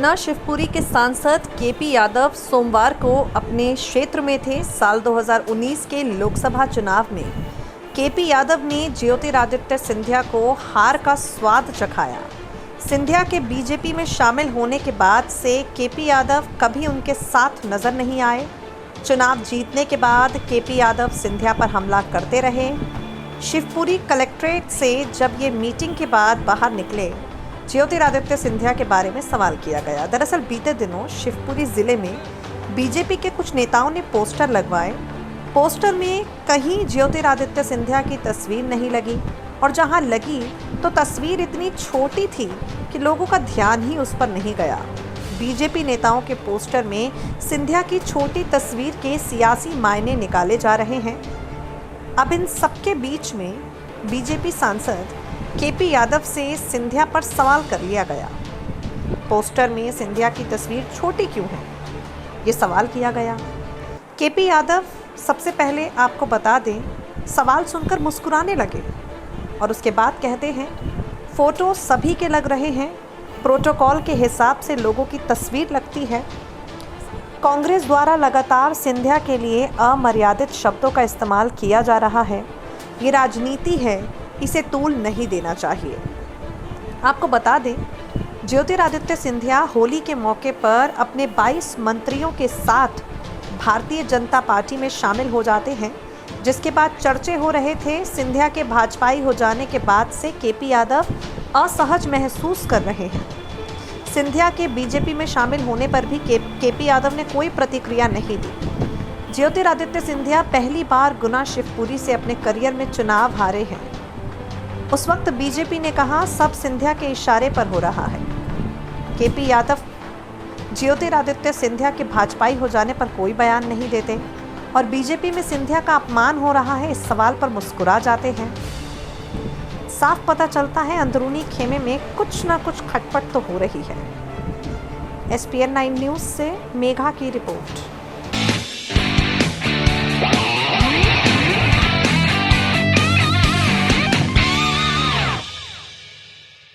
गुना शिवपुरी के सांसद केपी यादव सोमवार को अपने क्षेत्र में थे। साल 2019 के लोकसभा चुनाव में केपी यादव ने ज्योतिरादित्य सिंधिया को हार का स्वाद चखाया। सिंधिया के बीजेपी में शामिल होने के बाद से केपी यादव कभी उनके साथ नजर नहीं आए। चुनाव जीतने के बाद केपी यादव सिंधिया पर हमला करते रहे। शिवपुरी कलेक्ट्रेट से जब ये मीटिंग के बाद बाहर निकले, ज्योतिरादित्य सिंधिया के बारे में सवाल किया गया। दरअसल बीते दिनों शिवपुरी जिले में बीजेपी के कुछ नेताओं ने पोस्टर लगवाए। पोस्टर में कहीं ज्योतिरादित्य सिंधिया की तस्वीर नहीं लगी और जहां लगी तो तस्वीर इतनी छोटी थी कि लोगों का ध्यान ही उस पर नहीं गया। बीजेपी नेताओं के पोस्टर में सिंधिया की छोटी तस्वीर के सियासी मायने निकाले जा रहे हैं। अब इन सबके बीच में बीजेपी सांसद केपी यादव से सिंधिया पर सवाल कर लिया गया। पोस्टर में सिंधिया की तस्वीर छोटी क्यों है, ये सवाल किया गया। केपी यादव सबसे पहले आपको बता दें, सवाल सुनकर मुस्कुराने लगे और उसके बाद कहते हैं, फ़ोटो सभी के लग रहे हैं, प्रोटोकॉल के हिसाब से लोगों की तस्वीर लगती है। कांग्रेस द्वारा लगातार सिंधिया के लिए अमर्यादित शब्दों का इस्तेमाल किया जा रहा है। ये राजनीति है, इसे तूल नहीं देना चाहिए। आपको बता दें, ज्योतिरादित्य सिंधिया होली के मौके पर अपने 22 मंत्रियों के साथ भारतीय जनता पार्टी में शामिल हो जाते हैं, जिसके बाद चर्चे हो रहे थे। सिंधिया के भाजपाई हो जाने के बाद से केपी यादव असहज महसूस कर रहे हैं। सिंधिया के बीजेपी में शामिल होने पर भी केपी यादव ने कोई प्रतिक्रिया नहीं दी। ज्योतिरादित्य सिंधिया पहली बार गुना शिवपुरी से अपने करियर में चुनाव हारे हैं। उस वक्त बीजेपी ने कहा, सब सिंधिया के इशारे पर हो रहा है। केपी यादव ज्योतिरादित्य सिंधिया के भाजपाई हो जाने पर कोई बयान नहीं देते और बीजेपी में सिंधिया का अपमान हो रहा है, इस सवाल पर मुस्कुरा जाते हैं। साफ पता चलता है अंदरूनी खेमे में कुछ ना कुछ खटपट तो हो रही है। SPN 9 न्यूज़ से मेघा की रिपोर्ट।